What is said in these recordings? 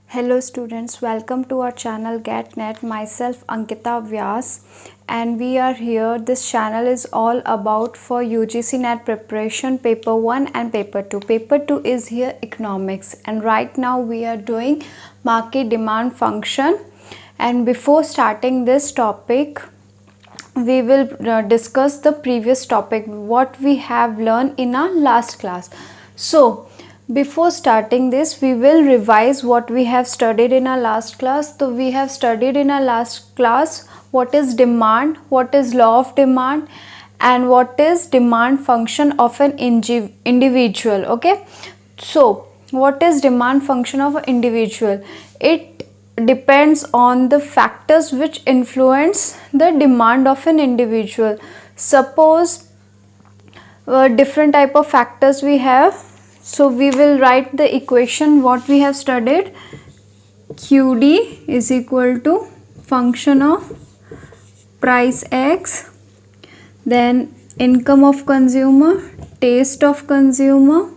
Hello students, welcome to our channel GetNet. Myself Ankita Vyas, and we are here. This channel is all about for UGC NET preparation paper 1 and paper 2. Paper 2 is here economics, and right now we are doing market demand function. And before starting this topic, we will discuss the previous topic what we have learned in our last class. So before starting this, we will revise what we have studied in our last class. So we have studied in our last class what is demand, what is law of demand, and what is demand function of an individual. Okay, so what is demand function of an individual? It depends on the factors which influence the demand of an individual. Suppose different type of factors we have. So we will write the equation what we have studied. QD is equal to function of price X, then income of consumer, taste of consumer,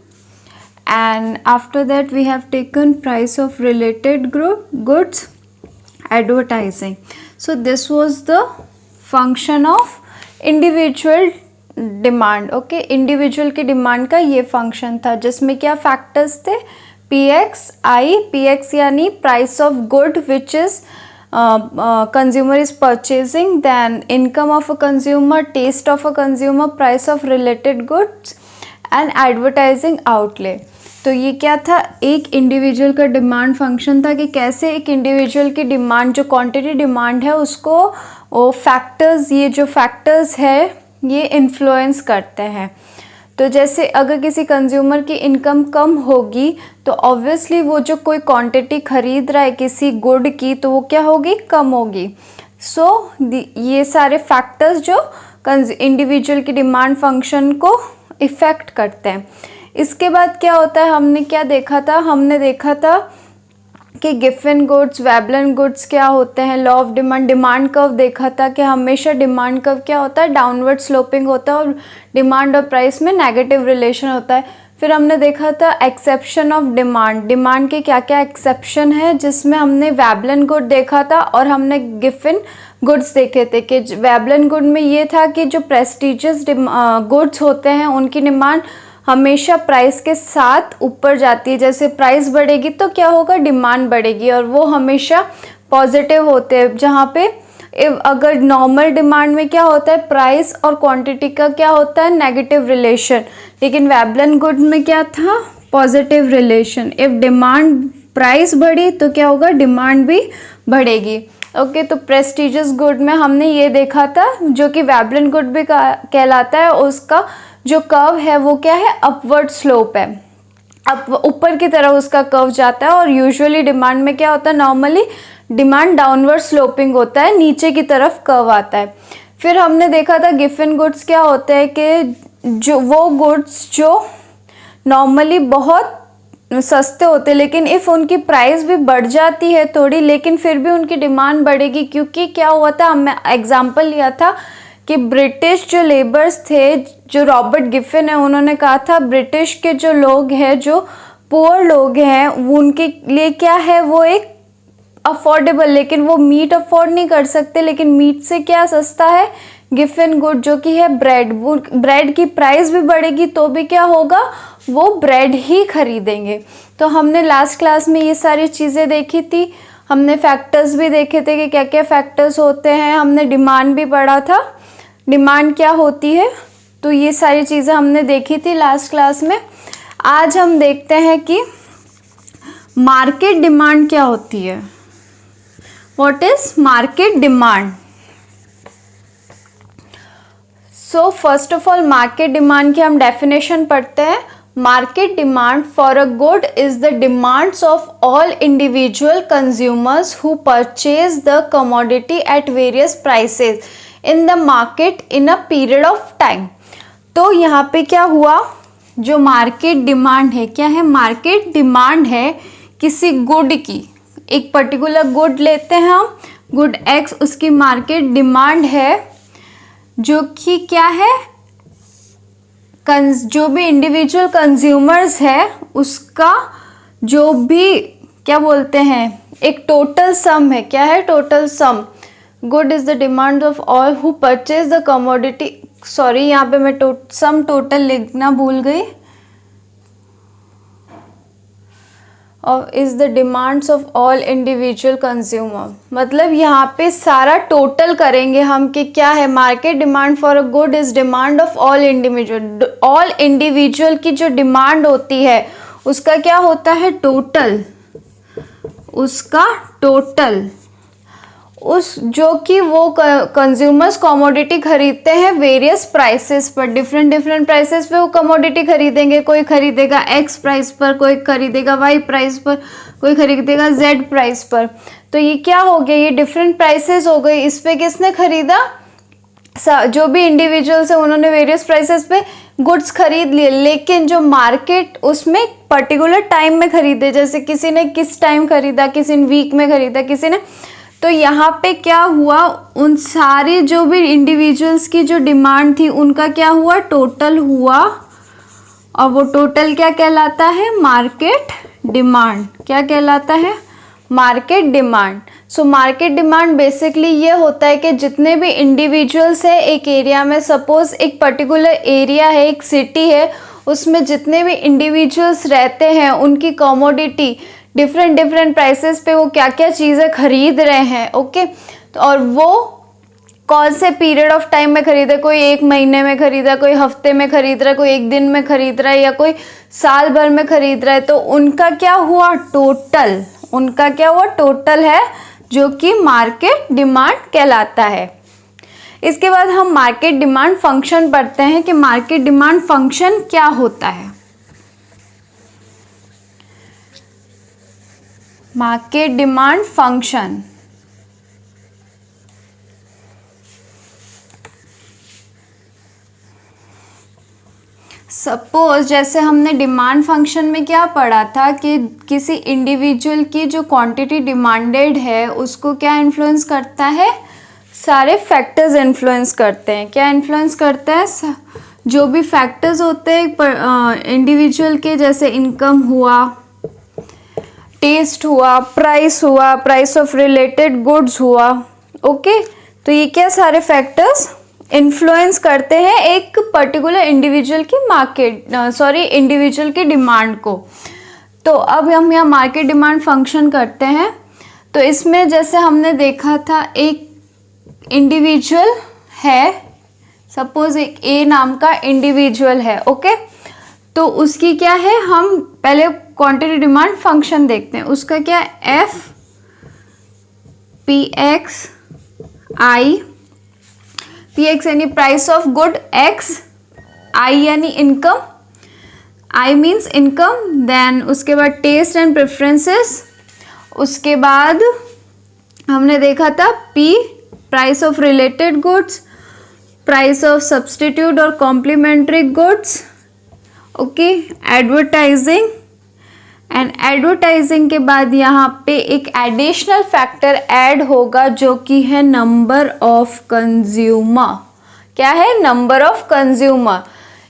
and after that we have taken price of related goods, advertising. So this was the function of individual demand. Okay, individual की demand का ये function था जिसमें क्या factors थे? PX यानी price of good which is consumer is purchasing, then income of a consumer, taste of a consumer, price of related goods and advertising outlay. तो ये क्या था? एक इंडिविजुअल का डिमांड फंक्शन था कि कैसे एक इंडिविजुअल की डिमांड जो क्वांटिटी डिमांड है उसको वो फैक्टर्स, ये जो फैक्टर्स है ये इन्फ्लुएंस करते हैं. तो जैसे अगर किसी कंज्यूमर की इनकम कम होगी तो ऑब्वियसली वो जो कोई क्वांटिटी खरीद रहा है किसी गुड की तो वो क्या होगी? कम होगी. सो ये सारे फैक्टर्स जो इंडिविजुअल की डिमांड फंक्शन को इफ़ेक्ट करते हैं. इसके बाद क्या होता है? हमने क्या देखा था? हमने देखा था कि गिफन गुड्स, वेबलन गुड्स क्या होते हैं, law of demand, demand curve देखा था कि हमेशा डिमांड कर्व क्या होता है? डाउनवर्ड स्लोपिंग होता है और डिमांड और प्राइस में नेगेटिव रिलेशन होता है. फिर हमने देखा था एक्सेप्शन ऑफ डिमांड, डिमांड के क्या क्या एक्सेप्शन है, जिसमें हमने वेबलन गुड देखा था और हमने गिफन गुड्स देखे थे कि वेबलन गुड में ये था कि जो प्रेस्टिजियस गुड्स होते हैं उनकी डिमांड हमेशा प्राइस के साथ ऊपर जाती है. जैसे प्राइस बढ़ेगी तो क्या होगा? डिमांड बढ़ेगी, और वो हमेशा पॉजिटिव होते हैं. जहाँ पे अगर नॉर्मल डिमांड में क्या होता है? प्राइस और क्वांटिटी का क्या होता है? Negative relation. लेकिन वेबलन गुड में क्या था? Positive relation. If demand, price बढ़ी तो क्या होगा? डिमांड भी बढ़ेगी. ओके, तो प्रेस्टिजियस गुड में हमने ये देखा था जो कि वेबलन गुड भी कहलाता है. उसका जो कर्व है वो क्या है? अपवर्ड स्लोप है, अब ऊपर की तरफ उसका कर्व जाता है. और यूजुअली डिमांड में क्या होता है? नॉर्मली डिमांड डाउनवर्ड स्लोपिंग होता है, नीचे की तरफ कर्व आता है. फिर हमने देखा था गिफन गुड्स क्या होते हैं कि जो वो गुड्स जो नॉर्मली बहुत सस्ते होते हैं लेकिन इफ़ उनकी प्राइस भी बढ़ जाती है थोड़ी, लेकिन फिर भी उनकी डिमांड बढ़ेगी. क्योंकि क्या हुआ था? हमने एग्जाम्पल लिया था कि ब्रिटिश जो लेबर्स थे, जो रॉबर्ट गिफन है, उन्होंने कहा था ब्रिटिश के जो लोग हैं, जो पुअर लोग हैं, उनके लिए क्या है? वो एक अफोर्डेबल, लेकिन वो मीट अफोर्ड नहीं कर सकते, लेकिन मीट से क्या सस्ता है? गिफन गुड जो कि है ब्रेड. वो ब्रेड की प्राइस भी बढ़ेगी तो भी क्या होगा? वो ब्रेड ही खरीदेंगे. तो हमने लास्ट क्लास में ये सारी चीज़ें देखी थी. हमने फैक्टर्स भी देखे थे कि क्या क्या फैक्टर्स होते हैं. हमने डिमांड भी पढ़ा था, डिमांड क्या होती है. तो ये सारी चीज़ें हमने देखी थी लास्ट क्लास में. आज हम देखते हैं कि मार्केट डिमांड क्या होती है. What is market demand? So first of all market demand की हम डेफिनेशन पढ़ते हैं. Market demand for a good is the demands of all individual consumers who purchase the commodity at various prices in the market in a period of time. तो यहाँ पे क्या हुआ? जो मार्केट डिमांड है, क्या है? मार्केट डिमांड है किसी गुड की. एक पर्टिकुलर गुड लेते हैं हम, गुड एक्स, उसकी मार्केट डिमांड है जो कि क्या है? जो भी इंडिविजुअल कंज्यूमर्स है उसका जो भी क्या बोलते हैं, एक टोटल सम है। क्या है? Total sum. Good is the demand of all who purchase the commodity, sorry यहाँ पे मैं सम टोटल लिखना भूल गई, और is the demands of all individual consumer. मतलब यहाँ पे सारा टोटल करेंगे हम कि क्या है, market demand for a good is demand of all individual. All individual की जो डिमांड होती है उसका क्या होता है? टोटल। उसका टोटल, उस जो कि वो कंज्यूमर्स कमोडिटी खरीदते हैं वेरियस प्राइसेस पर, डिफरेंट डिफरेंट प्राइसेस पे वो कमोडिटी खरीदेंगे। कोई खरीदेगा एक्स प्राइस पर, कोई खरीदेगा वाई प्राइस पर, कोई खरीदेगा जेड प्राइस पर। तो ये क्या हो गया, ये डिफरेंट प्राइसेस हो गई। इस पे किसने खरीदा? जो भी इंडिविजुअल्स है उन्होंने वेरियस प्राइसेस पे गुड्स खरीद लिए, लेकिन जो मार्केट उसमें पर्टिकुलर टाइम में खरीदे, जैसे किसी ने किस टाइम खरीदा, किसी ने वीक में खरीदा, किसी ने, तो यहाँ पे क्या हुआ, उन सारे जो भी इंडिविजुअल्स की जो डिमांड थी उनका क्या हुआ? टोटल हुआ, और वो टोटल क्या कहलाता है? Market demand. क्या कहलाता है? Market demand. So market demand basically ये होता है कि जितने भी इंडिविजुअल्स है एक एरिया में, सपोज एक पर्टिकुलर एरिया है, एक सिटी है, उसमें जितने भी इंडिविजुअल्स रहते हैं उनकी कमोडिटी डिफरेंट डिफरेंट प्राइसेस पे वो क्या क्या चीज़ें खरीद रहे हैं। ओके, तो और वो कौन से पीरियड ऑफ टाइम में खरीदा, कोई एक महीने में खरीदा, कोई हफ्ते में खरीद रहा है, कोई एक दिन में खरीद रहा है, या कोई साल भर में खरीद रहा है, तो उनका क्या हुआ? टोटल। उनका क्या हुआ? टोटल है, जो कि मार्केट डिमांड कहलाता है। इसके बाद हम मार्केट डिमांड फंक्शन पढ़ते हैं कि मार्केट डिमांड फंक्शन क्या होता है। मार्केट डिमांड फंक्शन, सपोज जैसे हमने डिमांड फंक्शन में क्या पढ़ा था कि किसी इंडिविजुअल की जो क्वांटिटी डिमांडेड है उसको क्या इन्फ्लुएंस करता है? सारे फैक्टर्स इन्फ्लुएंस करते हैं। क्या इन्फ्लुएंस करता है? जो भी फैक्टर्स होते हैं इंडिविजुअल के, जैसे इनकम हुआ, टेस्ट हुआ, प्राइस ऑफ रिलेटेड गुड्स हुआ। ओके, तो ये क्या सारे फैक्टर्स इन्फ्लुएंस करते हैं एक पर्टिकुलर इंडिविजुअल की इंडिविजुअल की डिमांड को। तो अब हम यहाँ मार्केट डिमांड फंक्शन करते हैं। तो इसमें जैसे हमने देखा था, एक इंडिविजुअल है, सपोज एक ए नाम का इंडिविजुअल है। ओके, तो उसकी क्या है, हम पहले क्वांटिटी डिमांड फंक्शन देखते हैं। उसका क्या? F P X I, P X यानी price of good, X I यानी income, I means income, then उसके बाद टेस्ट एंड प्रेफरेंसेस, उसके बाद हमने देखा था p price of related goods, price of substitute और complementary goods. Okay, advertising, and advertising के बाद यहाँ पे एक एडिशनल फैक्टर ऐड होगा जो कि है नंबर ऑफ कंज्यूमर। क्या है? Number of consumer.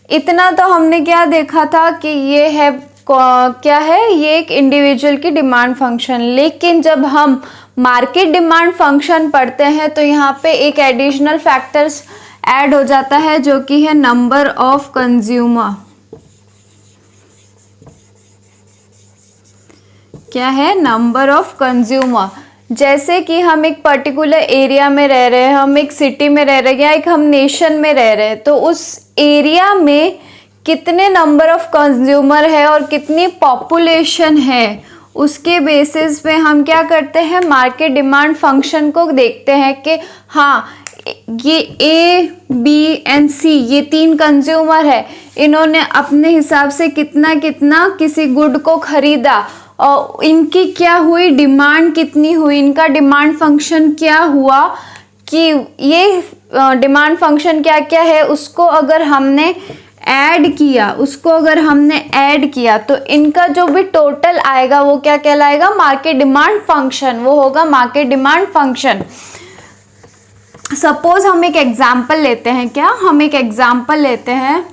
इतना तो हमने क्या देखा था कि ये है क्या है, ये एक इंडिविजुअल की डिमांड फंक्शन। लेकिन जब हम मार्केट डिमांड फंक्शन पढ़ते हैं तो यहाँ पे एक एडिशनल फैक्टर्स ऐड हो जाता है जो कि है नंबर ऑफ कंज्यूमर। क्या है? Number of consumer. जैसे कि हम एक पर्टिकुलर एरिया में रह रहे हैं, हम एक सिटी में रह रहे हैं या एक हम नेशन में रह रहे हैं, तो उस एरिया में कितने नंबर ऑफ कंज्यूमर है और कितनी पॉपुलेशन है, उसके बेसिस पे हम क्या करते हैं, मार्केट डिमांड फंक्शन को देखते हैं कि हाँ ये ए बी एंड सी ये तीन कंज्यूमर है, इन्होंने अपने हिसाब से कितना कितना किसी गुड को खरीदा और इनकी क्या हुई डिमांड, कितनी हुई, इनका डिमांड फंक्शन क्या हुआ, कि ये डिमांड फंक्शन क्या क्या है उसको अगर हमने ऐड किया तो इनका जो भी टोटल आएगा वो क्या कहलाएगा, मार्केट डिमांड फंक्शन, वो होगा मार्केट डिमांड फंक्शन। सपोज हम एक एग्जाम्पल लेते हैं, क्या हम एक एग्जाम्पल लेते हैं,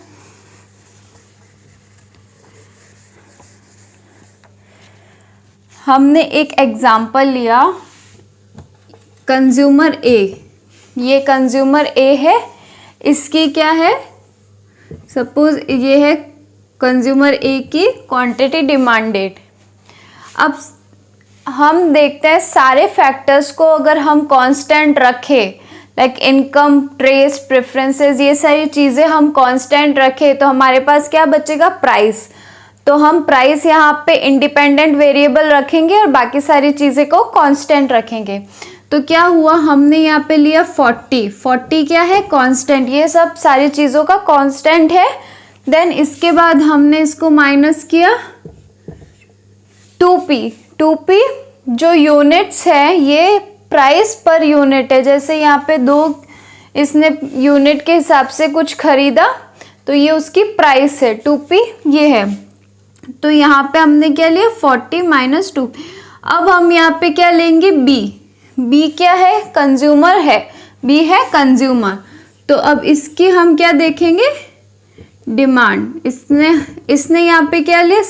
हमने एक एग्जाम्पल लिया कंज्यूमर ए, ये कंज्यूमर ए है, इसकी क्या है, सपोज ये है कंज्यूमर ए की क्वांटिटी डिमांडेड। अब हम देखते हैं सारे फैक्टर्स को अगर हम कांस्टेंट रखें, लाइक इनकम, ट्रेस, प्रेफरेंसेस, ये सारी चीज़ें हम कांस्टेंट रखें तो हमारे पास क्या बचेगा, प्राइस। तो हम प्राइस यहाँ पे इंडिपेंडेंट वेरिएबल रखेंगे और बाकी सारी चीज़ें को कांस्टेंट रखेंगे। तो क्या हुआ, हमने यहाँ पे लिया 40 क्या है, कांस्टेंट, ये सब सारी चीज़ों का कांस्टेंट है। देन इसके बाद हमने इसको माइनस किया 2p जो यूनिट्स है ये प्राइस पर यूनिट है। जैसे यहाँ पे 2 इसने यूनिट के हिसाब से कुछ खरीदा तो ये उसकी प्राइस है, 2p ये है। तो यहाँ पे हमने क्या लिया, 40 माइनस 2। अब हम यहाँ पे क्या लेंगे, b क्या है, कंज्यूमर है, b है कंज्यूमर। तो अब इसकी हम क्या देखेंगे, डिमांड। इसने यहाँ पे क्या लिया,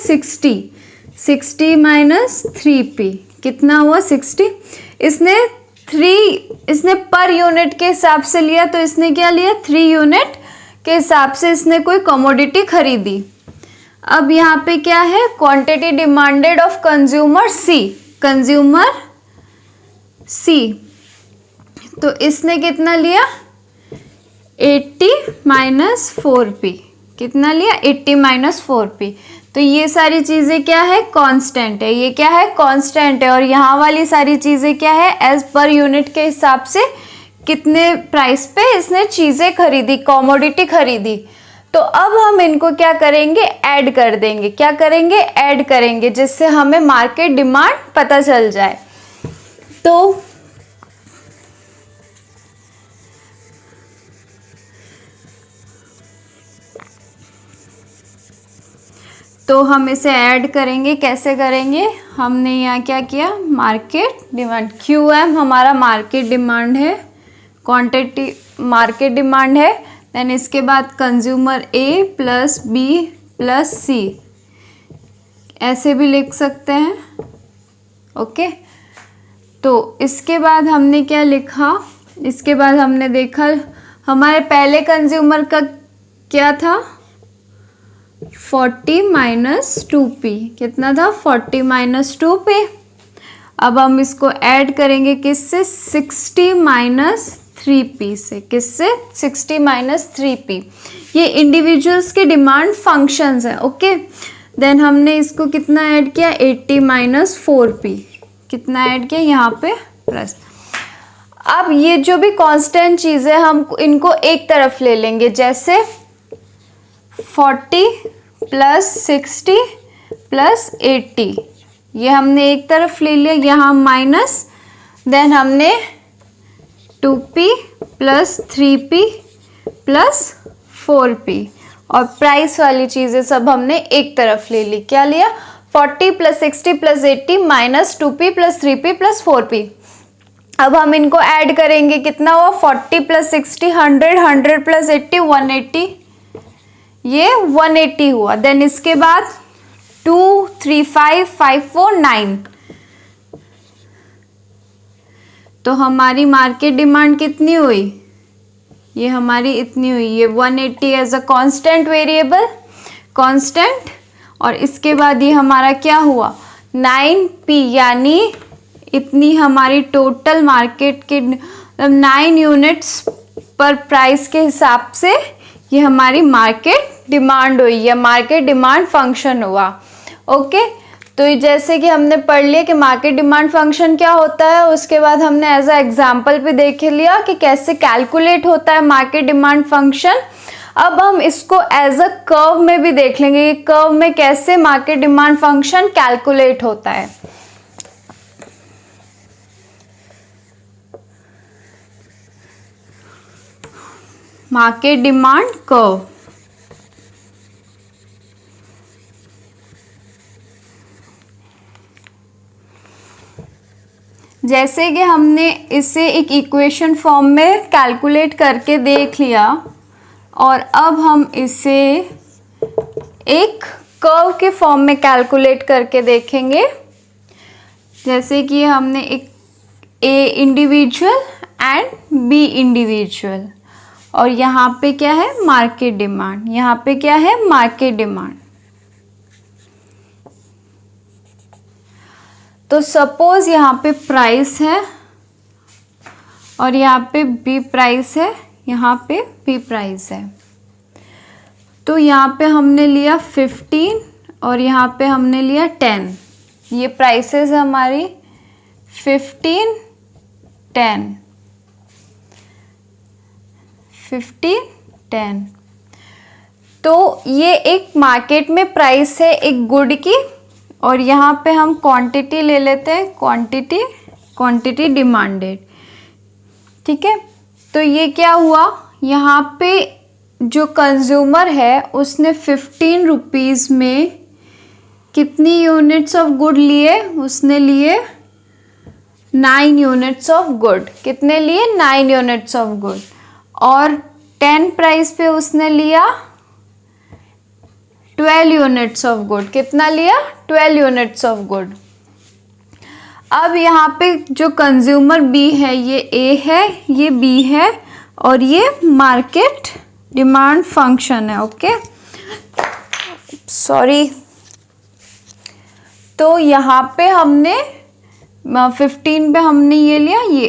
60 माइनस 3p कितना हुआ, 60। इसने पर यूनिट के हिसाब से लिया तो इसने क्या लिया, 3 यूनिट के हिसाब से इसने कोई कमोडिटी खरीदी। अब यहाँ पे क्या है, क्वांटिटी डिमांडेड ऑफ कंज्यूमर सी, तो इसने कितना लिया, 80 माइनस 4p, कितना लिया, 80 माइनस 4p। तो ये सारी चीज़ें क्या है, कांस्टेंट है, ये क्या है, कांस्टेंट है। और यहाँ वाली सारी चीज़ें क्या है, एज पर यूनिट के हिसाब से कितने प्राइस पे इसने चीज़ें खरीदी, कमोडिटी खरीदी। तो अब हम इनको क्या करेंगे, ऐड कर देंगे। क्या करेंगे, ऐड करेंगे, जिससे हमें मार्केट डिमांड पता चल जाए। तो हम इसे ऐड करेंगे, कैसे करेंगे, हमने यहाँ क्या किया, मार्केट डिमांड, QM हमारा मार्केट डिमांड है, क्वांटिटी मार्केट डिमांड है। देन इसके बाद consumer A plus B plus C, ऐसे भी लिख सकते हैं, ओके। तो इसके बाद हमने क्या लिखा, इसके बाद हमने देखा हमारे पहले कंज्यूमर का क्या था, 40 माइनस 2p, कितना था, 40 माइनस 2p। अब हम इसको ऐड करेंगे किससे, 60 माइनस 3p से, किससे, 60 माइनस 3p। ये इंडिविजुअल्स के डिमांड फंक्शंस हैं, ओके। देन हमने इसको कितना ऐड किया, 80 माइनस 4p, कितना ऐड किया यहाँ पे प्लस। अब ये जो भी कांस्टेंट चीज़ है हम इनको एक तरफ ले लेंगे, जैसे 40 प्लस 60 प्लस 80, ये हमने एक तरफ ले लिया, यहाँ माइनस। देन हमने 2p plus 3p plus 4p और प्राइस वाली चीज़ें सब हमने एक तरफ ले ली। क्या लिया, 40 plus 60 plus 80 minus 2p plus 3p plus 4p। अब हम इनको ऐड करेंगे, कितना हुआ, 40 प्लस 60 100, 100 प्लस 80 180, ये 180 हुआ। देन इसके बाद 2 3 5 5 4 9, तो हमारी मार्केट डिमांड कितनी हुई, ये हमारी इतनी हुई, ये 180 as a constant variable, constant. और इसके बाद ये हमारा क्या हुआ, 9p, यानी इतनी हमारी टोटल मार्केट के 9 यूनिट्स पर प्राइस के हिसाब से ये हमारी मार्केट डिमांड हुई या मार्केट डिमांड फंक्शन हुआ, ओके। तो जैसे कि हमने पढ़ लिया कि मार्केट डिमांड फंक्शन क्या होता है, उसके बाद हमने एज अ एग्जाम्पल भी देख लिया कि कैसे कैलकुलेट होता है मार्केट डिमांड फंक्शन। अब हम इसको एज अ कर्व में भी देख लेंगे कि कर्व में कैसे मार्केट डिमांड फंक्शन कैलकुलेट होता है। मार्केट डिमांड कर्व, जैसे कि हमने इसे एक इक्वेशन फॉर्म में कैलकुलेट करके देख लिया और अब हम इसे एक कर्व के फॉर्म में कैलकुलेट करके देखेंगे। जैसे कि हमने एक A individual and B individual, और यहाँ पे क्या है, मार्केट डिमांड। यहाँ पे क्या है, मार्केट डिमांड। तो सपोज यहाँ पे प्राइस है और यहाँ पे बी प्राइस है, यहाँ पे बी प्राइस है। तो यहाँ पे हमने लिया 15 और यहाँ पे हमने लिया 10। ये प्राइसेस है हमारी 15, 10, 15, 10। तो ये एक मार्केट में प्राइस है एक गुड की, और यहाँ पे हम क्वांटिटी ले लेते हैं, क्वांटिटी डिमांडेड। ठीक है, तो ये क्या हुआ, यहाँ पे जो कंज्यूमर है उसने 15 रुपीज़ में कितनी यूनिट्स ऑफ गुड लिए, उसने लिए 9 यूनिट्स ऑफ गुड। कितने लिए, 9 यूनिट्स ऑफ गुड। और 10 प्राइस पे उसने लिया 12 यूनिट्स ऑफ गुड। कितना लिया, 12 यूनिट्स ऑफ गुड। अब यहाँ पे जो कंज्यूमर बी है, ये ए है, ये बी है, और ये मार्केट डिमांड फंक्शन है। Okay, sorry. तो यहाँ पे हमने 15 पे हमने ये लिया ये।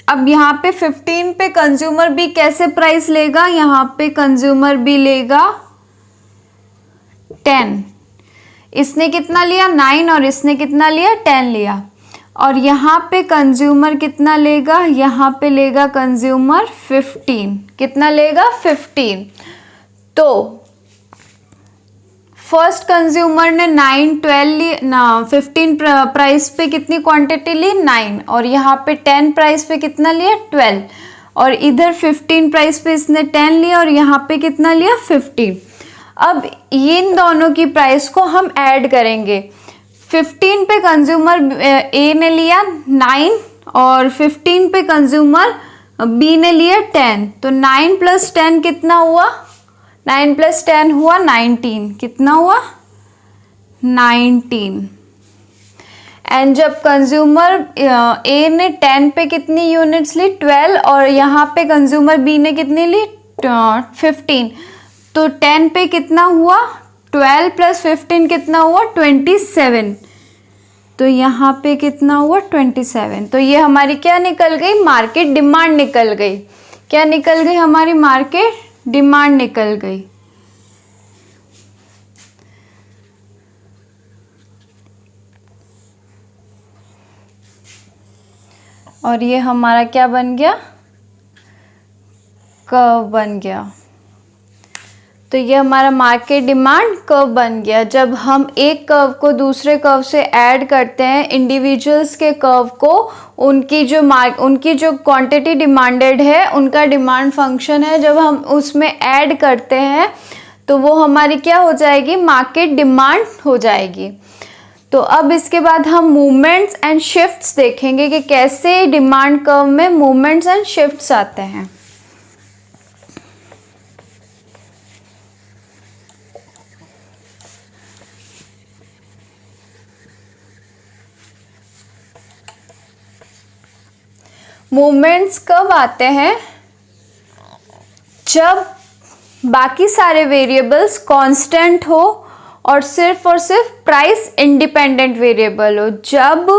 अब यहाँ पे 15 पे कंज्यूमर बी कैसे प्राइस लेगा, यहाँ पे कंज्यूमर बी लेगा 10। इसने कितना लिया, 9, और इसने कितना लिया, 10 लिया। और यहाँ पे कंज्यूमर कितना लेगा, यहाँ पे लेगा कंज्यूमर 15। कितना लेगा, 15। तो फर्स्ट कंज्यूमर ने 9, 12 ली ना, 15 प्राइस पे कितनी क्वांटिटी ली, 9, और यहाँ पे 10 प्राइस पे कितना लिया, 12, और इधर 15 प्राइस पे इसने 10 लिया और यहाँ पे कितना लिया, 15। अब इन दोनों की प्राइस को हम ऐड करेंगे। 15 पे कंज्यूमर ए ने लिया 9 और 15 पे कंज्यूमर बी ने लिया 10, तो 9 + 10 कितना हुआ, 9 + 10 हुआ 19। कितना हुआ, 19। एंड जब कंज्यूमर ए ने 10 पे कितनी यूनिट्स ली, 12, और यहाँ पे कंज्यूमर बी ने कितनी ली, 15, तो 10 पे कितना हुआ, 12 + 15 कितना हुआ, 27। तो यहाँ पे कितना हुआ, 27। तो ये हमारी क्या निकल गई, मार्केट डिमांड निकल गई। क्या निकल गई, हमारी मार्केट डिमांड निकल गई। और ये हमारा क्या बन गया, कर्व बन गया। तो ये हमारा मार्केट डिमांड कर्व बन गया। जब हम एक कर्व को दूसरे कर्व से ऐड करते हैं, इंडिविजुअल्स के कर्व को, उनकी जो क्वांटिटी डिमांडेड है, उनका डिमांड फंक्शन है, जब हम उसमें ऐड करते हैं तो वो हमारी क्या हो जाएगी, मार्केट डिमांड हो जाएगी। तो अब इसके बाद हम मूवमेंट्स एंड शिफ्ट्स देखेंगे कि कैसे डिमांड कर्व में मूवमेंट्स एंड शिफ्ट्स आते हैं। मूवमेंट्स कब आते हैं, जब बाकी सारे वेरिएबल्स कांस्टेंट हो और सिर्फ प्राइस इंडिपेंडेंट वेरिएबल हो। जब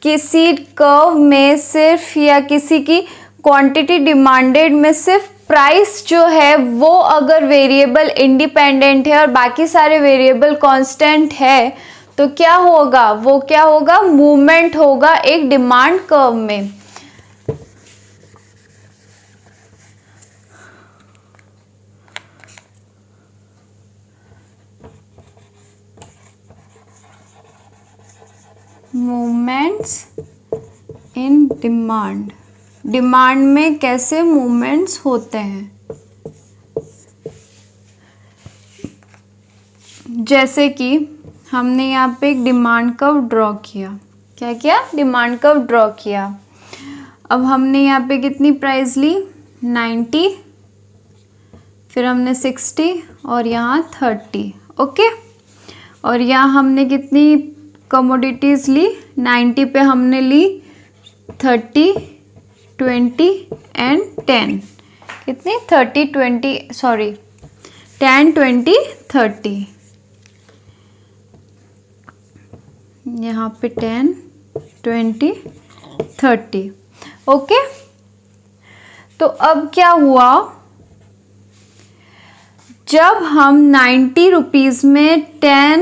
किसी कर्व में सिर्फ, या किसी की क्वांटिटी डिमांडेड में सिर्फ प्राइस जो है वो अगर वेरिएबल इंडिपेंडेंट है और बाकी सारे वेरिएबल कांस्टेंट है, तो क्या होगा, वो क्या होगा, मूवमेंट होगा एक डिमांड कर्व में। मूवमेंट्स इन डिमांड, डिमांड में कैसे मूवमेंट्स होते हैं। जैसे कि हमने यहाँ पे एक डिमांड कर्व ड्रॉ किया। क्या किया, डिमांड कर्व ड्रॉ किया। अब हमने यहाँ पे कितनी प्राइस ली, 90, फिर हमने 60 और यहाँ 30। ओके, और यहाँ हमने कितनी कमोडिटीज़ ली, 90 पे हमने ली 30, 20 एंड 10। कितनी? 30, 20, सॉरी 10, 20, 30। यहाँ पे 10, 20, 30। ओके, तो अब क्या हुआ, जब हम 90 रुपीज़ में 10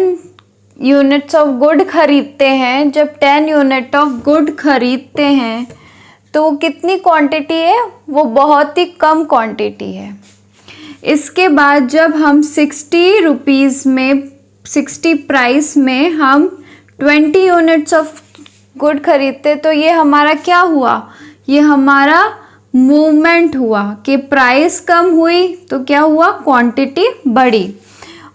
यूनिट्स ऑफ गुड खरीदते हैं, जब 10 यूनिट ऑफ गुड खरीदते हैं तो वो कितनी क्वांटिटी है? वो बहुत ही कम क्वांटिटी है। इसके बाद जब हम 60 रुपीज़ में, 60 प्राइस में हम 20 यूनिट्स ऑफ गुड खरीदते, तो ये हमारा क्या हुआ? ये हमारा मूवमेंट हुआ कि प्राइस कम हुई तो क्या हुआ? क्वांटिटी बढ़ी।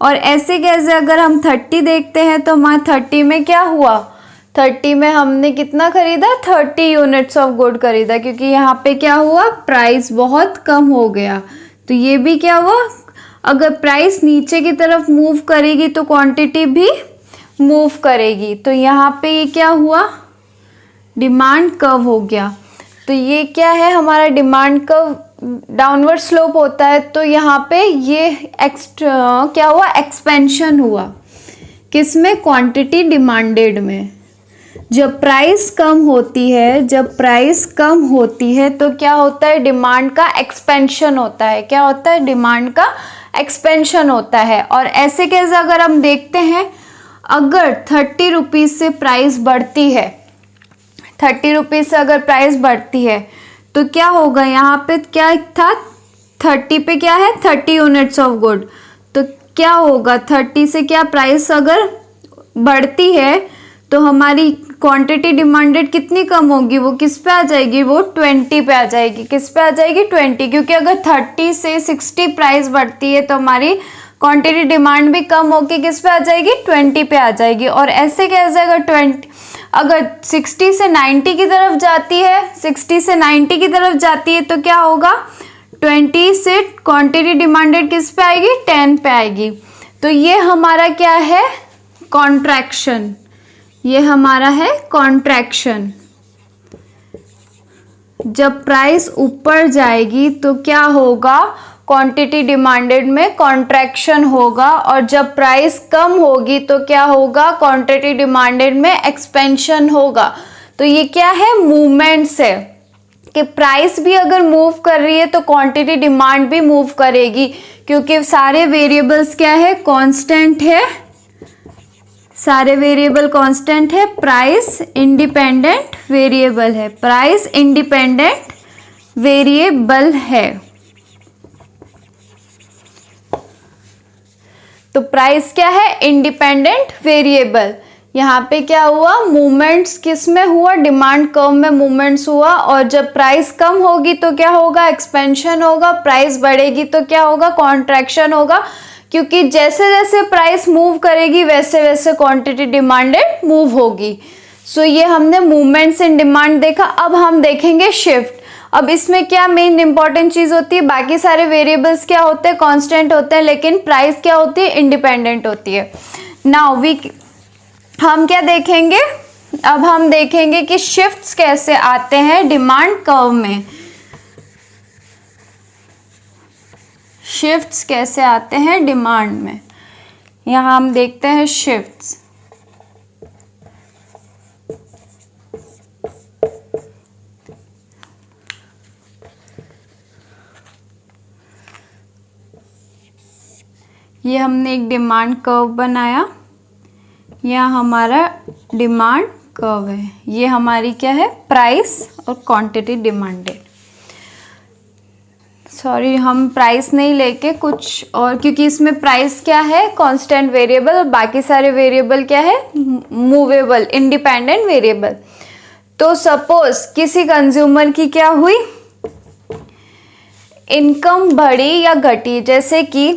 और ऐसे कैसे अगर हम 30 देखते हैं तो हमारा 30 में क्या हुआ? 30 में हमने कितना खरीदा? 30 यूनिट्स ऑफ गुड खरीदा, क्योंकि यहाँ पे क्या हुआ? प्राइस बहुत कम हो गया। तो ये भी क्या हुआ? अगर प्राइस नीचे की तरफ मूव करेगी तो क्वांटिटी भी मूव करेगी। तो यहाँ पे ये क्या हुआ? डिमांड कर्व हो गया। तो ये क्या है? हमारा डिमांड कर्व डाउनवर्ड स्लोप होता है। तो यहाँ पे ये क्या हुआ? एक्सपेंशन हुआ। किसमें? क्वांटिटी डिमांडेड में। जब प्राइस कम होती है, जब प्राइस कम होती है तो क्या होता है? डिमांड का एक्सपेंशन होता है। क्या होता है? डिमांड का एक्सपेंशन होता है। और ऐसे कैसे अगर हम देखते हैं, अगर 30 रुपीज़ से प्राइस बढ़ती है, 30 रुपीज़ से अगर प्राइस बढ़ती है तो क्या होगा? यहाँ पे क्या था? 30 पे क्या है? 30 यूनिट्स ऑफ गुड। तो क्या होगा? 30 से क्या प्राइस अगर बढ़ती है तो हमारी क्वांटिटी डिमांडेड कितनी कम होगी? वो किस पे आ जाएगी? वो 20 पे आ जाएगी। किस पे आ जाएगी? 20। क्योंकि अगर 30 से 60 प्राइस बढ़ती है तो हमारी क्वांटिटी डिमांड भी कम होगी, किस पे आ जाएगी? 20 पे आ जाएगी। और ऐसे कैसे अगर 60 से 90 की तरफ जाती है, 60 से 90 की तरफ जाती है तो क्या होगा? 20 से क्वांटिटी डिमांडेड किस पे आएगी? 10 पे आएगी। तो ये हमारा क्या है? कॉन्ट्रैक्शन। ये हमारा है कॉन्ट्रैक्शन। जब प्राइस ऊपर जाएगी तो क्या होगा? क्वांटिटी डिमांडेड में कॉन्ट्रैक्शन होगा। और जब प्राइस कम होगी तो क्या होगा? क्वांटिटी डिमांडेड में एक्सपेंशन होगा। तो ये क्या है? मूवमेंट्स है कि प्राइस भी अगर मूव कर रही है तो क्वांटिटी डिमांड भी मूव करेगी, क्योंकि सारे वेरिएबल्स क्या है? कांस्टेंट है। सारे वेरिएबल कांस्टेंट है। प्राइस इंडिपेंडेंट वेरिएबल है। प्राइस इंडिपेंडेंट वेरिएबल है। तो प्राइस क्या है? Independent variable. यहाँ पे क्या हुआ? मूवमेंट्स किस में हुआ? डिमांड कर्व में मूवमेंट्स हुआ। और जब प्राइस कम होगी तो क्या होगा? एक्सपेंशन होगा। प्राइस बढ़ेगी तो क्या होगा? कॉन्ट्रैक्शन होगा। क्योंकि जैसे जैसे प्राइस मूव करेगी वैसे वैसे क्वांटिटी डिमांडेड मूव होगी। सो ये हमने मूवमेंट्स इन डिमांड देखा। अब हम देखेंगे शिफ्ट। अब इसमें क्या मेन इंपॉर्टेंट चीज होती है? बाकी सारे वेरिएबल्स क्या होते हैं? कांस्टेंट होते हैं, लेकिन प्राइस क्या होती है? इंडिपेंडेंट होती है। नाउ हम क्या देखेंगे? अब हम देखेंगे कि शिफ्ट्स कैसे आते हैं डिमांड कर्व में। शिफ्ट्स कैसे आते हैं डिमांड में? यहाँ हम देखते हैं शिफ्ट्स। ये हमने एक डिमांड कर्व बनाया। यह हमारा डिमांड कर्व है। ये हमारी क्या है? प्राइस और क्वांटिटी डिमांडेड। सॉरी, हम प्राइस नहीं लेके कुछ और, क्योंकि इसमें प्राइस क्या है? कांस्टेंट वेरिएबल, और बाकी सारे वेरिएबल क्या है? Movable, independent variable. तो सपोज किसी कंज्यूमर की क्या हुई? इनकम बढ़ी या घटी। जैसे कि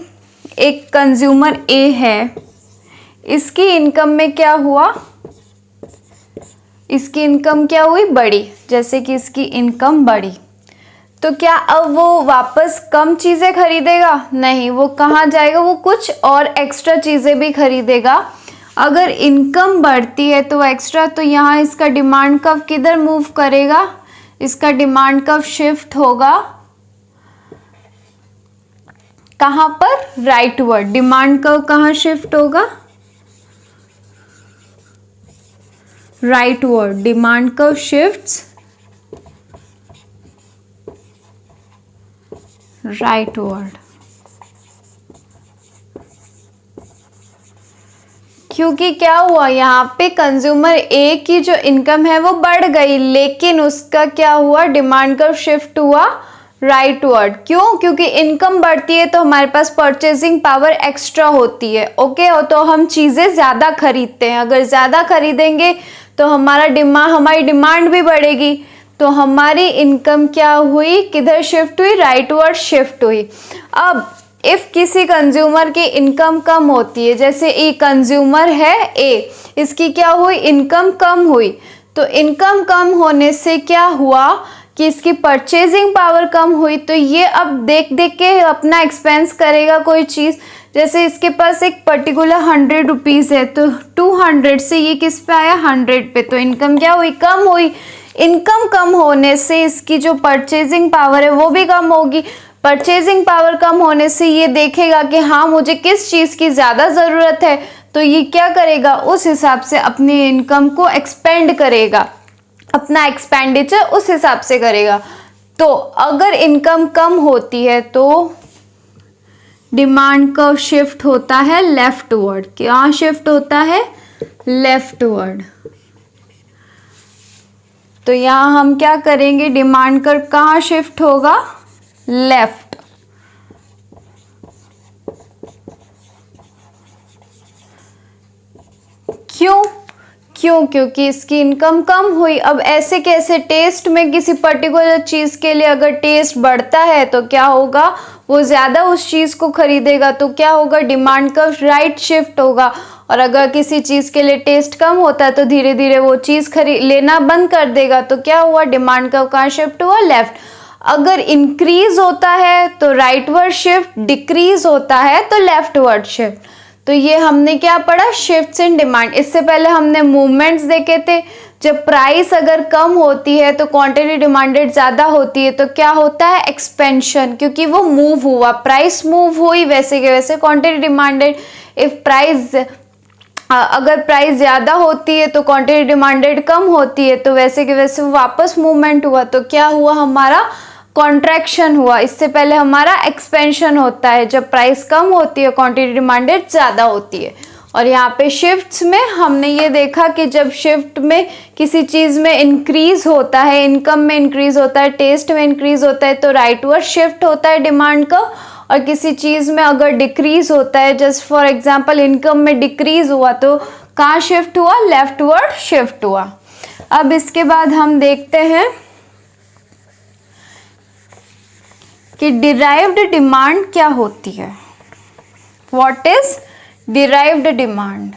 एक कंज्यूमर ए है, इसकी इनकम में क्या हुआ? इसकी इनकम क्या हुई? बढ़ी। जैसे कि इसकी इनकम बढ़ी तो क्या अब वो वापस कम चीज़ें खरीदेगा? नहीं, वो कहाँ जाएगा? वो कुछ और एक्स्ट्रा चीज़ें भी खरीदेगा अगर इनकम बढ़ती है तो एक्स्ट्रा, तो यहाँ इसका डिमांड कर्व किधर मूव करेगा, इसका डिमांड कर्व शिफ्ट होगा कहाँ पर, राइटवर्ड। डिमांड कर्व कहाँ शिफ्ट होगा, rightward. Demand curve shifts rightward, क्योंकि क्या हुआ यहाँ पे कंज्यूमर ए की जो इनकम है वो बढ़ गई, लेकिन उसका क्या हुआ, डिमांड कर्व शिफ्ट हुआ राइटवर्ड। क्यों, क्योंकि इनकम बढ़ती है तो हमारे पास परचेजिंग पावर एक्स्ट्रा होती है। ओके, तो हम चीज़ें ज़्यादा खरीदते हैं, अगर ज़्यादा खरीदेंगे तो हमारी डिमांड भी बढ़ेगी, तो हमारी इनकम क्या हुई, किधर शिफ्ट हुई, राइटवर्ड शिफ्ट हुई। अब इफ़ किसी कंज्यूमर की इनकम कम होती है, जैसे ये कंज्यूमर है ए, इसकी क्या हुई, इनकम कम हुई, तो इनकम कम होने से क्या हुआ कि इसकी परचेजिंग पावर कम हुई, तो ये अब देख देख के अपना एक्सपेंस करेगा कोई चीज़। जैसे इसके पास एक पर्टिकुलर 100 रुपीज़ है, तो 200 से ये किस पे आया, 100 पे, तो इनकम क्या हुई, कम हुई। इनकम कम होने से इसकी जो परचेजिंग पावर है वो भी कम होगी। परचेजिंग पावर कम होने से ये देखेगा कि हाँ मुझे किस चीज़ की ज़्यादा ज़रूरत है, तो ये क्या करेगा, उस हिसाब से अपनी इनकम को एक्सपेंड करेगा, अपना एक्सपेंडिचर उस हिसाब से करेगा। तो अगर इनकम कम होती है तो डिमांड कर्व शिफ्ट होता है लेफ्टवर्ड। क्या शिफ्ट होता है, लेफ्टवर्ड। तो यहाँ हम क्या करेंगे, डिमांड कर्व कहाँ शिफ्ट होगा, लेफ्ट। क्यों, क्योंकि इसकी इनकम कम हुई। अब ऐसे कैसे, टेस्ट में किसी पर्टिकुलर चीज़ के लिए अगर टेस्ट बढ़ता है तो क्या होगा, वो ज़्यादा उस चीज़ को खरीदेगा, तो क्या होगा, डिमांड कर्व राइट शिफ्ट होगा। और अगर किसी चीज़ के लिए टेस्ट कम होता है तो धीरे धीरे वो चीज़ लेना बंद कर देगा, तो क्या हुआ, डिमांड कर्व कहाँ शिफ्ट हुआ, लेफ्ट। अगर इंक्रीज होता है तो राइटवर्ड शिफ्ट, डिक्रीज होता है तो लेफ्टवर्ड शिफ्ट। तो ये हमने क्या पढ़ा, शिफ्ट्स इन डिमांड। इससे पहले हमने मूवमेंट्स देखे थे। जब प्राइस अगर कम होती है तो क्वांटिटी डिमांडेड ज़्यादा होती है, तो क्या होता है, एक्सपेंशन, क्योंकि वो मूव हुआ, प्राइस मूव हुई, वैसे के वैसे क्वांटिटी डिमांडेड। इफ प्राइस अगर प्राइस ज़्यादा होती है तो क्वांटिटी डिमांडेड कम होती है, तो वैसे के वैसे वापस मूवमेंट हुआ, तो क्या हुआ, हमारा कॉन्ट्रैक्शन हुआ। इससे पहले हमारा एक्सपेंशन होता है जब प्राइस कम होती है, क्वांटिटी डिमांडेड ज़्यादा होती है। और यहाँ पे शिफ्ट्स में हमने ये देखा कि जब शिफ्ट में किसी चीज़ में इंक्रीज होता है, इनकम में इंक्रीज होता है, टेस्ट में इंक्रीज होता है, तो राइटवर्ड शिफ्ट होता है डिमांड का। और किसी चीज़ में अगर डिक्रीज होता है, जस्ट फॉर एग्जांपल इनकम में डिक्रीज हुआ, तो कहाँ शिफ्ट हुआ, लेफ्टवर्ड शिफ्ट हुआ। अब इसके बाद हम देखते हैं कि डिराइव्ड डिमांड क्या होती है। What is derived demand?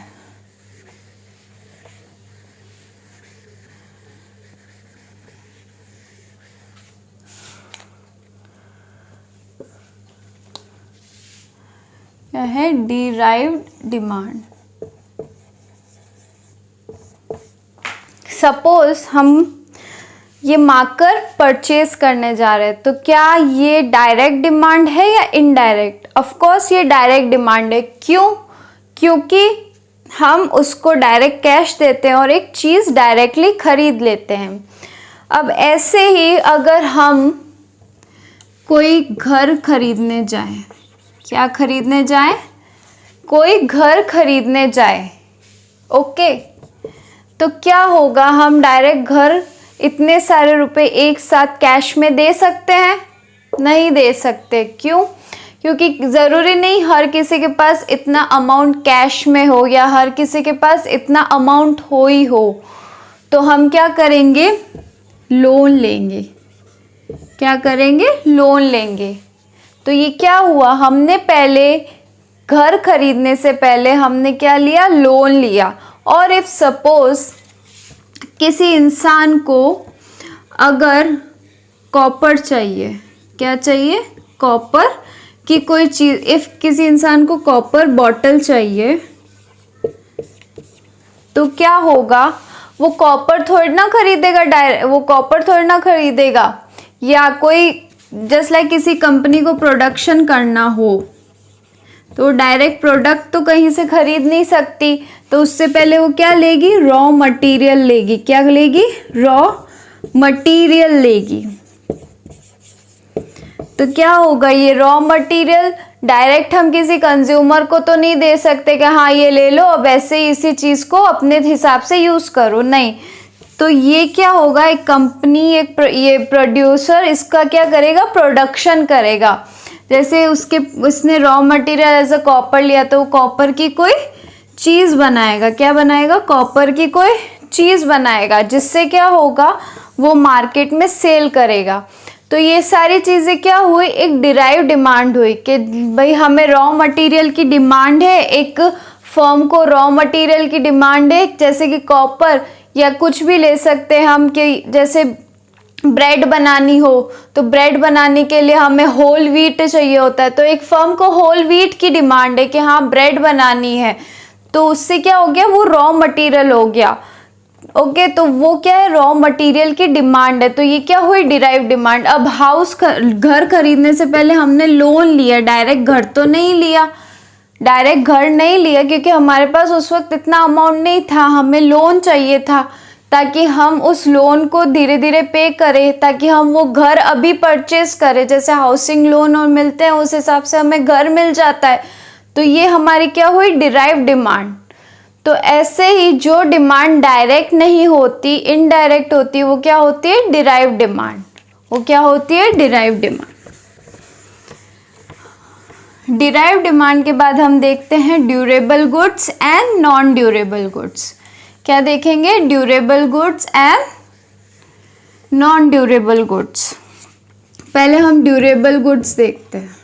क्या है डिराइव्ड डिमांड? सपोज हम ये मार्कर परचेज करने जा रहे हैं, तो क्या ये डायरेक्ट डिमांड है या इनडायरेक्ट? ऑफ कोर्स ये डायरेक्ट डिमांड है। क्यों? क्योंकि हम उसको डायरेक्ट कैश देते हैं और एक चीज़ डायरेक्टली खरीद लेते हैं। अब ऐसे ही अगर हम कोई घर खरीदने जाएं, क्या खरीदने जाएं? कोई घर खरीदने जाए, ओके, तो क्या होगा, हम डायरेक्ट घर इतने सारे रुपए एक साथ कैश में दे सकते हैं? नहीं दे सकते। क्यों? क्योंकि ज़रूरी नहीं हर किसी के पास इतना अमाउंट कैश में हो या हर किसी के पास इतना अमाउंट हो ही हो। तो हम क्या करेंगे, लोन लेंगे। क्या करेंगे? लोन लेंगे। तो ये क्या हुआ, हमने पहले घर खरीदने से पहले हमने क्या लिया, लोन लिया। और इफ़ सपोज किसी इंसान को अगर कॉपर चाहिए, क्या चाहिए, कॉपर की कोई चीज़, इफ़ किसी इंसान को कॉपर बॉटल चाहिए, तो क्या होगा, वो कॉपर थोड़ी ना खरीदेगा डायरेक्ट, वो कॉपर थोड़ी ना खरीदेगा, या कोई जस्ट लाइक किसी कंपनी को प्रोडक्शन करना हो तो डायरेक्ट प्रोडक्ट तो कहीं से खरीद नहीं सकती, तो उससे पहले वो क्या लेगी, रॉ मटेरियल लेगी। क्या लेगी, रॉ मटेरियल लेगी। तो क्या होगा, ये रॉ मटेरियल डायरेक्ट हम किसी कंज्यूमर को तो नहीं दे सकते कि हाँ ये ले लो अब ऐसे ही इसी चीज को अपने हिसाब से यूज करो, नहीं। तो ये क्या होगा, एक कंपनी, ये प्रोड्यूसर इसका क्या करेगा, प्रोडक्शन करेगा। जैसे उसने raw material as a copper लिया तो वो कॉपर की कोई चीज बनाएगा। क्या बनाएगा, कॉपर की कोई चीज बनाएगा, जिससे क्या होगा, वो मार्केट में सेल करेगा। तो ये सारी चीजें क्या हुई, एक डिराइव डिमांड हुई कि भाई हमें रॉ मटेरियल की डिमांड है, एक फर्म को रॉ मटेरियल की डिमांड है, जैसे कि कॉपर या कुछ भी ले सकते हैं हम, कि जैसे ब्रेड बनानी हो तो ब्रेड बनाने के लिए हमें होल व्हीट चाहिए होता है, तो एक फर्म को होल व्हीट की डिमांड है कि हाँ ब्रेड बनानी है, तो उससे क्या हो गया, वो रॉ मटेरियल हो गया। ओके, तो वो क्या है, रॉ मटेरियल की डिमांड है। तो ये क्या हुई, डिराइव डिमांड। अब घर खरीदने से पहले हमने लोन लिया, डायरेक्ट घर तो नहीं लिया, डायरेक्ट घर नहीं लिया, क्योंकि हमारे पास उस वक्त इतना अमाउंट नहीं था, हमें लोन चाहिए था ताकि हम उस लोन को धीरे धीरे पे करें, ताकि हम वो घर अभी परचेज करें। जैसे हाउसिंग लोन और मिलते हैं उस हिसाब से हमें घर मिल जाता है। तो ये हमारी क्या हुई, डिराइव डिमांड। तो ऐसे ही जो डिमांड डायरेक्ट नहीं होती, इनडायरेक्ट होती है, वो क्या होती है, डिराइव डिमांड। वो क्या होती है, डिराइव डिमांड। डिराइव डिमांड के बाद हम देखते हैं durable goods and non durable goods. क्या देखेंगे, durable goods and non durable goods. पहले हम ड्यूरेबल गुड्स देखते हैं।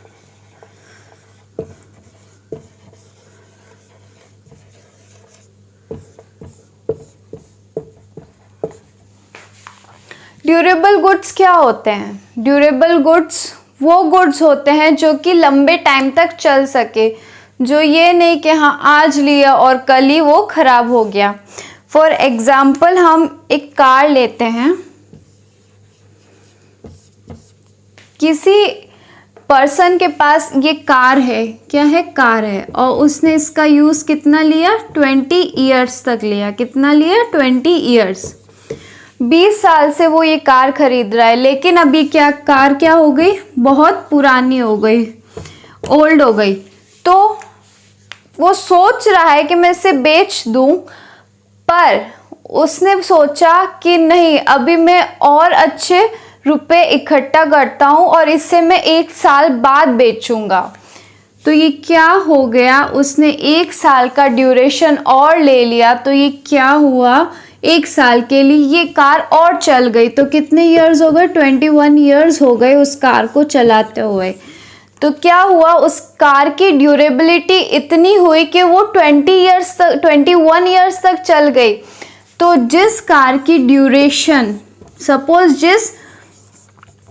ड्यूरेबल गुड्स क्या होते हैं, ड्यूरेबल गुड्स वो गुड्स होते हैं जो कि लंबे टाइम तक चल सके, जो ये नहीं कि हाँ आज लिया और कल ही वो खराब हो गया। फॉर एग्जाम्पल हम एक कार लेते हैं, किसी पर्सन के पास ये कार है, क्या है, कार है, और उसने इसका यूज़ कितना लिया, 20 ईयर्स तक लिया। कितना लिया, 20 ईयर्स। 20 साल से वो ये कार खरीद रहा है, लेकिन अभी क्या, कार क्या हो गई, बहुत पुरानी हो गई, ओल्ड हो गई। तो वो सोच रहा है कि मैं इसे बेच दूं, पर उसने सोचा कि नहीं, अभी मैं और अच्छे रुपए इकट्ठा करता हूं और इससे मैं 1 साल बाद बेचूंगा। तो ये क्या हो गया, उसने 1 साल का ड्यूरेशन और ले लिया। तो ये क्या हुआ, 1 साल के लिए ये कार और चल गई। तो कितने ईयर्स हो गए, 21 ईयर्स हो गए उस कार को चलाते हुए। तो क्या हुआ, उस कार की ड्यूरेबिलिटी इतनी हुई कि वो 21 ईयर्स तक चल गई। तो जिस कार की ड्यूरेशन, सपोज जिस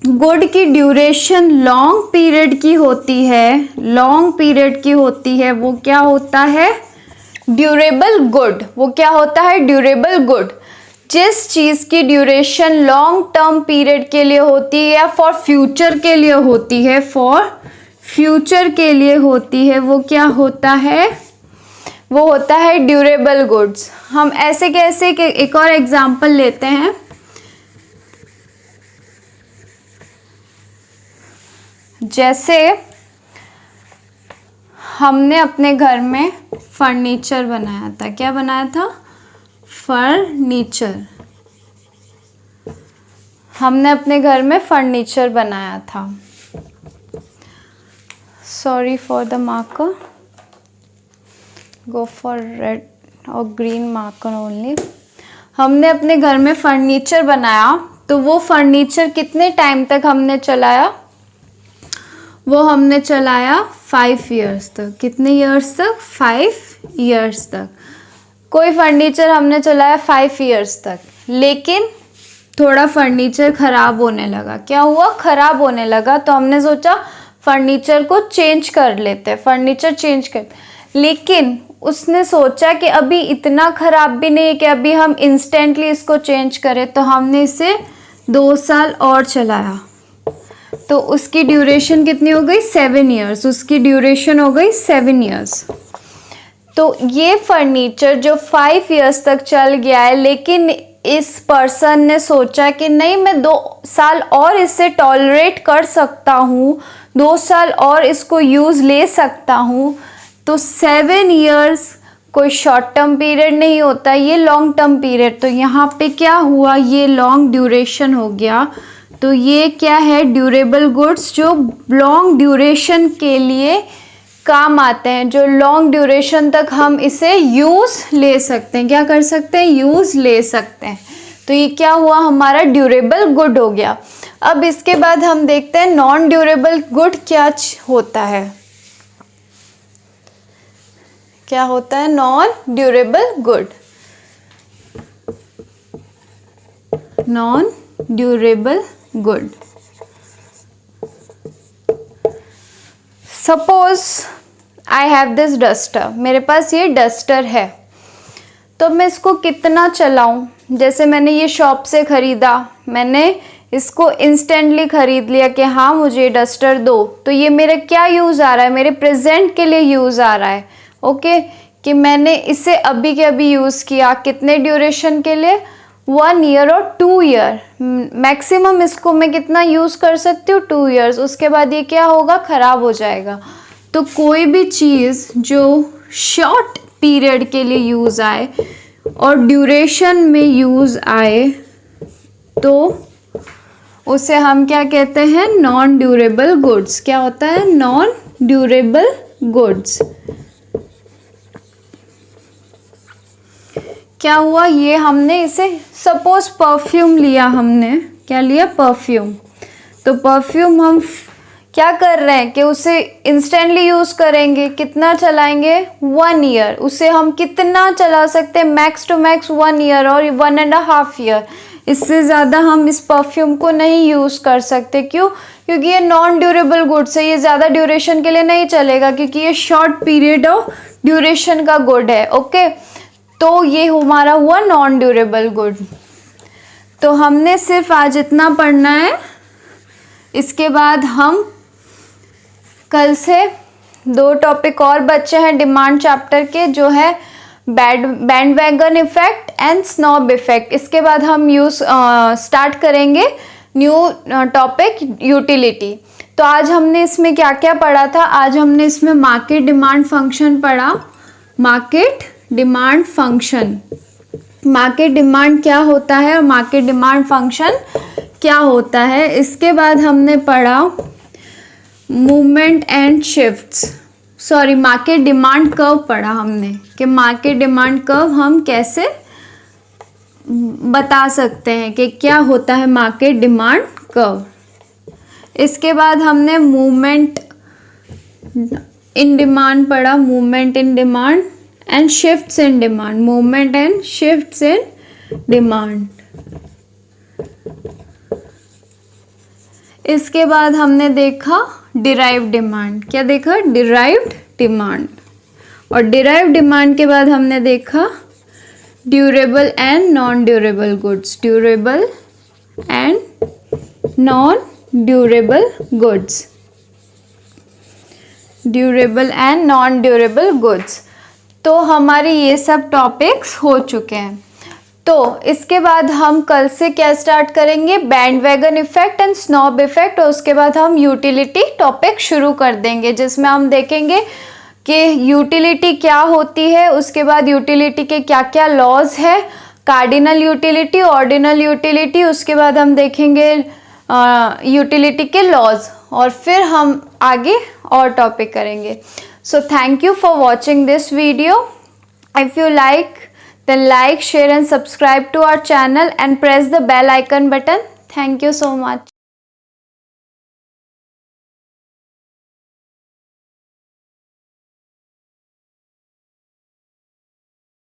गुड की ड्यूरेशन लॉन्ग पीरियड की होती है, लॉन्ग पीरियड की होती है, वो क्या होता है, ड्यूरेबल गुड। वो क्या होता है, ड्यूरेबल गुड। जिस चीज़ की ड्यूरेशन लॉन्ग टर्म पीरियड के लिए होती है या फॉर फ्यूचर के लिए होती है, फॉर फ्यूचर के लिए होती है, वो क्या होता है, वो होता है ड्यूरेबल गुड्स। हम ऐसे कैसे, एक और एग्जांपल लेते हैं। जैसे हमने अपने घर में फर्नीचर बनाया था। क्या बनाया था, फर्नीचर। हमने अपने घर में फर्नीचर बनाया था। Sorry for the marker, go for red और ग्रीन मार्कर ओनली। हमने अपने घर में फर्नीचर बनाया, तो वो फर्नीचर कितने टाइम तक हमने चलाया, वो हमने चलाया 5 ईयर्स तक। कितने ईयर्स तक, 5 ईयर्स तक। कोई फर्नीचर हमने चलाया 5 ईयर्स तक, लेकिन थोड़ा फर्नीचर ख़राब होने लगा। क्या हुआ, ख़राब होने लगा। तो हमने सोचा फर्नीचर को चेंज कर लेते हैं, फर्नीचर चेंज कर। लेकिन उसने सोचा कि अभी इतना ख़राब भी नहीं है कि अभी हम इंस्टेंटली इसको चेंज करें, तो हमने इसे 2 साल और चलाया। तो उसकी ड्यूरेशन कितनी हो गई? 7 ईयर्स। उसकी ड्यूरेशन हो गई 7 ईयर्स। तो ये फर्नीचर जो 5 ईयर्स तक चल गया है, लेकिन इस पर्सन ने सोचा कि नहीं, मैं 2 साल और इससे टॉलरेट कर सकता हूँ, 2 साल और इसको यूज़ ले सकता हूँ। तो 7 ईयर्स कोई शॉर्ट टर्म पीरियड नहीं होता, ये लॉन्ग टर्म पीरियड। तो यहाँ पे क्या हुआ, ये लॉन्ग ड्यूरेशन हो गया। तो ये क्या है? ड्यूरेबल गुड्स जो लॉन्ग ड्यूरेशन के लिए काम आते हैं, जो लॉन्ग ड्यूरेशन तक हम इसे यूज़ ले सकते हैं। क्या कर सकते हैं? यूज़ ले सकते हैं। तो ये क्या हुआ? हमारा ड्यूरेबल गुड हो गया। अब इसके बाद हम देखते हैं नॉन ड्यूरेबल गुड क्या होता है। क्या होता है non durable good? Non durable good, suppose I have this duster, मेरे पास ये डस्टर है, तो मैं इसको कितना चलाऊं? जैसे मैंने ये शॉप से ख़रीदा, मैंने इसको इंस्टेंटली ख़रीद लिया कि हाँ मुझे डस्टर दो, तो ये मेरे क्या यूज़ आ रहा है? मेरे प्रेजेंट के लिए यूज़ आ रहा है। ओके, कि मैंने इसे अभी के अभी यूज़ किया। कितने ड्यूरेशन के लिए? 1 ईयर और 2 ईयर। मैक्सिमम इसको मैं कितना यूज़ कर सकती हूँ? 2 ईयर्स। उसके बाद ये क्या होगा? ख़राब हो जाएगा। तो कोई भी चीज़ जो शॉर्ट पीरियड के लिए यूज़ आए और ड्यूरेशन में यूज़ आए, तो उसे हम क्या कहते हैं? Non durable goods. क्या होता है? Non durable goods. क्या हुआ? ये हमने इसे सपोज परफ्यूम लिया, हमने क्या लिया? परफ्यूम। तो परफ्यूम हम क्या कर रहे हैं कि उसे इंस्टेंटली यूज़ करेंगे। कितना चलाएंगे? 1 ईयर। उसे हम कितना चला सकते हैं? मैक्स टू मैक्स 1 ईयर और 1.5 ईयर। इससे ज़्यादा हम इस परफ्यूम को नहीं यूज़ कर सकते। क्यों? क्योंकि ये नॉन ड्यूरेबल गुड्स है, ये ज़्यादा ड्यूरेशन के लिए नहीं चलेगा, क्योंकि ये शॉर्ट पीरियड ऑफ ड्यूरेशन का गुड है। ओके, तो ये हमारा हुआ नॉन ड्यूरेबल गुड। तो हमने सिर्फ आज इतना पढ़ना है। इसके बाद हम कल से 2 टॉपिक और बचे हैं डिमांड चैप्टर के, जो है bandwagon effect and snob effect. इसके बाद हम स्टार्ट करेंगे न्यू टॉपिक यूटिलिटी। तो आज हमने इसमें क्या क्या पढ़ा था? आज हमने इसमें मार्केट डिमांड फंक्शन पढ़ा। Market demand function, market demand क्या होता है और मार्केट डिमांड फंक्शन क्या होता है। इसके बाद हमने पढ़ा movement and shifts, sorry market demand curve पढ़ा हमने, कि मार्केट डिमांड कर्व हम कैसे बता सकते हैं कि क्या होता है मार्केट डिमांड कर्व। इसके बाद हमने मूवमेंट इन डिमांड पढ़ा, movement in demand and shifts in demand, movement and shifts in demand. इसके बाद हमने देखा डिराइव्ड डिमांड। क्या देखा? Derived demand. और डिराइव्ड डिमांड के बाद हमने देखा durable and non durable goods, durable and non durable goods, durable and non durable goods. तो हमारे ये सब टॉपिक्स हो चुके हैं। तो इसके बाद हम कल से क्या स्टार्ट करेंगे? Bandwagon effect and snob effect. और उसके बाद हम यूटिलिटी टॉपिक शुरू कर देंगे, जिसमें हम देखेंगे कि यूटिलिटी क्या होती है, उसके बाद यूटिलिटी के क्या क्या लॉज है, कार्डिनल यूटिलिटी, ऑर्डिनल यूटिलिटी, उसके बाद हम देखेंगे यूटिलिटी के लॉज, और फिर हम आगे और टॉपिक करेंगे। So thank you for watching this video. If you like, then like, share and subscribe to our channel and press the bell icon button. Thank you so much.